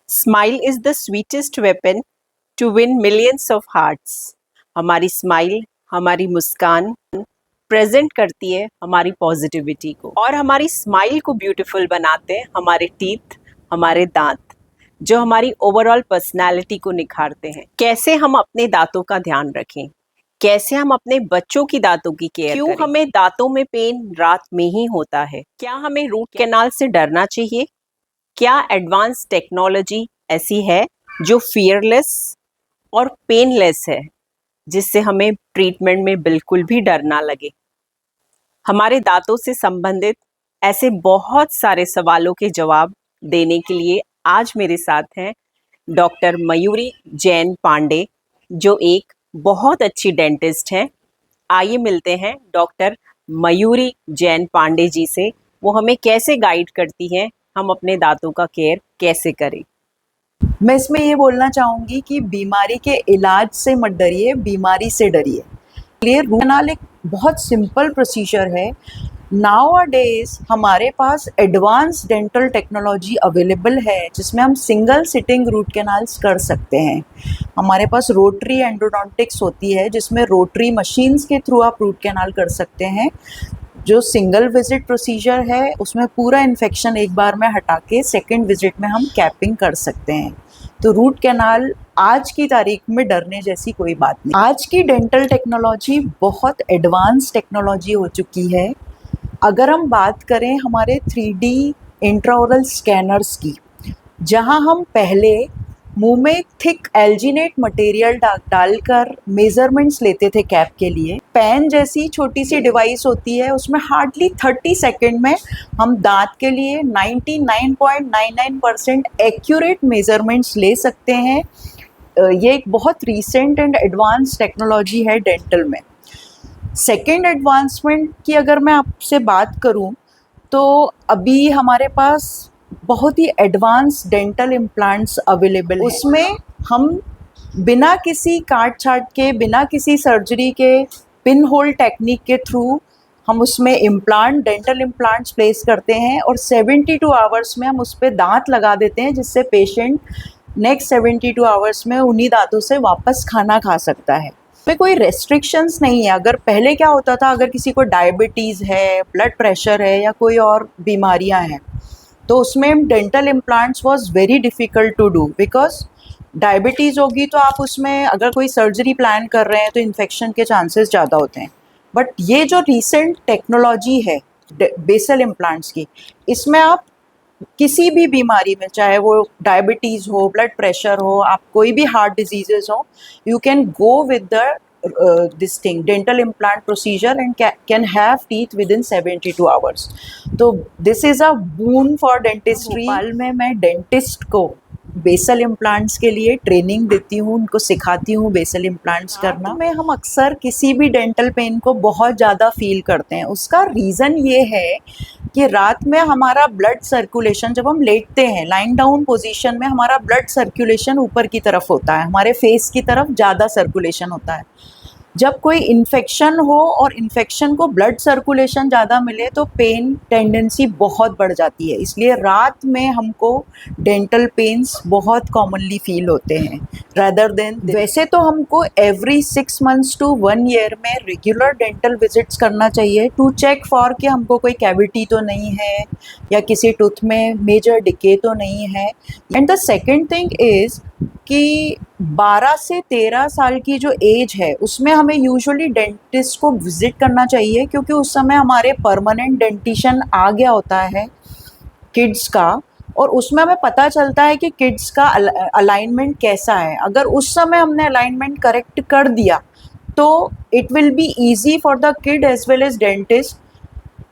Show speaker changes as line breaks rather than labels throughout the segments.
Smile is the sweetest weapon to win millions of hearts. हमारी smile, हमारी मुस्कान present करती है हमारी पॉजिटिविटी को, और हमारी स्माइल को ब्यूटीफुल बनाते हैं हमारे टीथ, हमारे दांत, जो हमारी ओवरऑल पर्सनालिटी को निखारते हैं। कैसे हम अपने दांतों का ध्यान रखें, कैसे हम अपने बच्चों की दांतों की केयर करें, क्यों हमें दांतों में पेन रात में ही होता है, क्या हमें रूट कैनाल से डरना चाहिए, क्या एडवांस टेक्नोलॉजी ऐसी है जो फियरलेस और पेनलेस है, जिससे हमें ट्रीटमेंट में बिल्कुल भी डर ना लगे। हमारे दांतों से संबंधित ऐसे बहुत सारे सवालों के जवाब देने के लिए आज मेरे साथ हैं डॉक्टर मयूरी जैन पांडे, जो एक बहुत अच्छी डेंटिस्ट हैं। आइए मिलते हैं डॉक्टर मयूरी जैन पांडे जी से, वो हमें कैसे गाइड करती हैं, हम अपने दांतों का केयर कैसे करें।
मैं इसमें ये बोलना चाहूँगी कि बीमारी के इलाज से मत डरिए, बीमारी से डरिए। क्लियर रूट कैनाल एक बहुत सिंपल प्रोसीजर है। नाउअडेज हमारे पास एडवांस डेंटल टेक्नोलॉजी अवेलेबल है जिसमें हम सिंगल सिटिंग रूट कैनाल्स कर सकते हैं। हमारे पास रोटरी एंडोडोंटिक्स होती है जिसमें रोटरी मशीन्स के थ्रू आप रूट कैनाल कर सकते हैं। जो सिंगल विजिट प्रोसीजर है उसमें पूरा इन्फेक्शन एक बार में हटा के सेकेंड विजिट में हम कैपिंग कर सकते हैं। तो रूट कैनाल आज की तारीख में डरने जैसी कोई बात नहीं। आज की डेंटल टेक्नोलॉजी बहुत एडवांस टेक्नोलॉजी हो चुकी है। अगर हम बात करें हमारे 3D इंट्राओरल स्कैनर्स की, जहां हम पहले मुंह में थिक एल्जिनेट मटेरियल डालकर मेजरमेंट्स लेते थे कैप के लिए, पेन जैसी छोटी सी डिवाइस होती है, उसमें हार्डली 30 सेकेंड में हम दांत के लिए 99.99% एक्यूरेट मेजरमेंट्स ले सकते हैं। ये एक बहुत रीसेंट एंड एडवांस टेक्नोलॉजी है डेंटल में। सेकेंड एडवांसमेंट की अगर मैं आपसे बात करूं तो अभी हमारे पास बहुत ही एडवांस डेंटल इम्प्लांट्स अवेलेबल है। उसमें हम बिना किसी काट छाट के, बिना किसी सर्जरी के, पिन होल टेक्निक के थ्रू हम उसमें इम्प्लांट, डेंटल इम्प्लांट्स प्लेस करते हैं और 72 आवर्स में हम उस पर दांत लगा देते हैं, जिससे पेशेंट नेक्स्ट 72 आवर्स में उन्हीं दांतों से वापस खाना खा सकता है। में कोई रेस्ट्रिक्शंस नहीं है। अगर पहले क्या होता था, अगर किसी को डायबिटीज़ है, ब्लड प्रेशर है या कोई और बीमारियां हैं, तो उसमें dental implants was very difficult to do, because diabetes होगी तो आप उसमें अगर कोई सर्जरी प्लान कर रहे हैं तो इन्फेक्शन के चांसेस ज़्यादा होते हैं। बट ये जो रिसेंट टेक्नोलॉजी है बेसल इम्प्लांट्स की, इसमें आप किसी भी बीमारी में, चाहे वो डायबिटीज़ हो, ब्लड प्रेशर हो, आप कोई भी हार्ट डिजीजेज हो, you can go with the this thing dental implant procedure and can have teeth within 72 hours. तो this is a boon for dentistry. Bhopal में मैं डेंटिस्ट को बेसल इम्प्लांट्स के लिए ट्रेनिंग देती हूँ, उनको सिखाती हूँ बेसल इम्प्लांट्स करना। में हम अक्सर किसी भी डेंटल पेन को बहुत ज़्यादा फील करते हैं। उसका रीज़न ये है कि रात में हमारा ब्लड सर्कुलेशन, जब हम लेटते हैं लाइन डाउन पोजीशन में, हमारा ब्लड सर्कुलेशन ऊपर की तरफ होता है, हमारे फेस की तरफ ज़्यादा सर्कुलेशन होता है। जब कोई इन्फेक्शन हो और इन्फेक्शन को ब्लड सर्कुलेशन ज़्यादा मिले तो पेन टेंडेंसी बहुत बढ़ जाती है। इसलिए रात में हमको डेंटल पेन्स बहुत कॉमनली फील होते हैं रादर देन। वैसे तो हमको एवरी 6 मंथ्स टू 1 ईयर में रेगुलर डेंटल विजिट्स करना चाहिए टू चेक फॉर कि हमको कोई कैविटी तो नहीं है या किसी टूथ में मेजर डिके तो नहीं है। And the second thing is कि 12 से 13 साल की जो एज है उसमें हमें यूजुअली डेंटिस्ट को विज़िट करना चाहिए, क्योंकि उस समय हमारे परमानेंट डेंटिशन आ गया होता है किड्स का, और उसमें हमें पता चलता है कि किड्स का अलाइनमेंट कैसा है। अगर उस समय हमने अलाइनमेंट करेक्ट कर दिया तो it will be easy for the kid as well as dentist.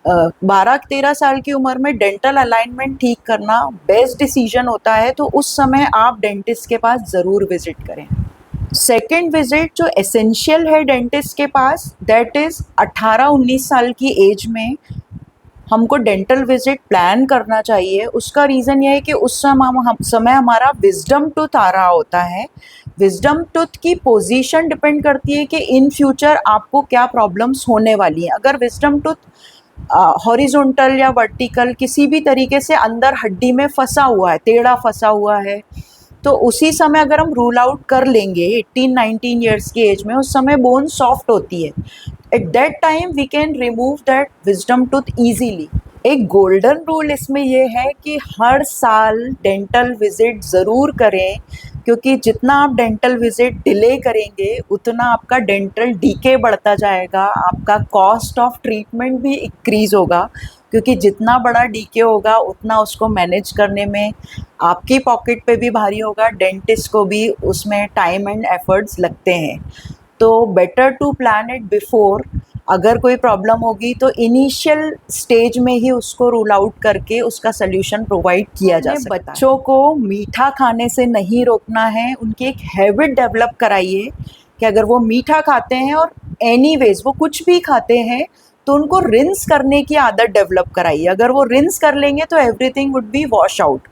12-13 साल की उम्र में डेंटल अलाइनमेंट ठीक करना बेस्ट डिसीजन होता है, तो उस समय आप डेंटिस्ट के पास ज़रूर विजिट करें। सेकेंड विजिट जो एसेंशियल है डेंटिस्ट के पास, दैट इज़ 18-19 साल की एज में हमको डेंटल विजिट प्लान करना चाहिए। उसका रीज़न ये है कि उस समय हमारा विजडम टूथ आ रहा होता है। विजडम टूथ की पोजीशन डिपेंड करती है कि इन फ्यूचर आपको क्या प्रॉब्लम्स होने वाली हैं। अगर विजडम टूथ हॉरिजॉन्टल या वर्टिकल किसी भी तरीके से अंदर हड्डी में फंसा हुआ है, टेढ़ा फंसा हुआ है, तो उसी समय अगर हम रूल आउट कर लेंगे 18-19 ईयर्स की एज में, उस समय बोन सॉफ्ट होती है, at that time we can remove that wisdom tooth easily. एक गोल्डन रूल इसमें ये है कि हर साल डेंटल विजिट ज़रूर करें, क्योंकि जितना आप डेंटल विजिट डिले करेंगे उतना आपका डेंटल डीके बढ़ता जाएगा, आपका कॉस्ट ऑफ ट्रीटमेंट भी इंक्रीज़ होगा, क्योंकि जितना बड़ा डीके होगा उतना उसको मैनेज करने में आपकी पॉकेट पे भी भारी होगा, डेंटिस्ट को भी उसमें टाइम एंड एफर्ट्स लगते हैं। तो better to plan it before. अगर कोई प्रॉब्लम होगी तो इनिशियल स्टेज में ही उसको रूल आउट करके उसका सल्यूशन प्रोवाइड किया जा सकता है। बच्चों को मीठा खाने से नहीं रोकना है, उनकी एक हैबिट डेवलप कराइए कि अगर वो मीठा खाते हैं और एनीवेज वो कुछ भी खाते हैं तो उनको रिंस करने की आदत डेवलप कराइए। अगर वो रिंस कर लेंगे तो everything would be wash out.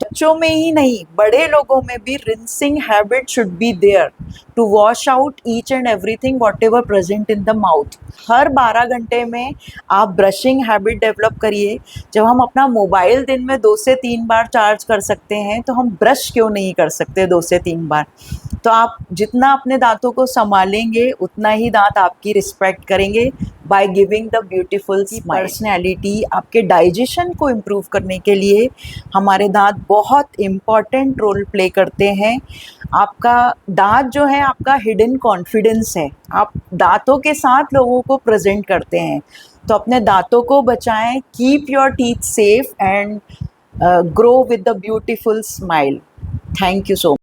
बच्चों में ही नहीं, बड़े लोगों में भी rinsing habit should be there to wash out each and everything whatever present in the mouth. हर 12 घंटे में आप ब्रशिंग हैबिट डेवलप करिए। जब हम अपना मोबाइल दिन में 2 से 3 बार चार्ज कर सकते हैं तो हम ब्रश क्यों नहीं कर सकते 2 से 3 बार। तो आप जितना अपने दांतों को संभालेंगे उतना ही दांत आपकी रिस्पेक्ट करेंगे by giving the beautiful personality. आपके डाइजेशन को इम्प्रूव करने के लिए हमारे दांत बहुत इम्पॉर्टेंट रोल प्ले करते हैं। आपका दांत जो है आपका हिडन कॉन्फिडेंस है, आप दांतों के साथ लोगों को प्रेजेंट करते हैं। तो अपने दांतों को बचाएं, keep your teeth safe and grow with the beautiful smile. Thank you so much.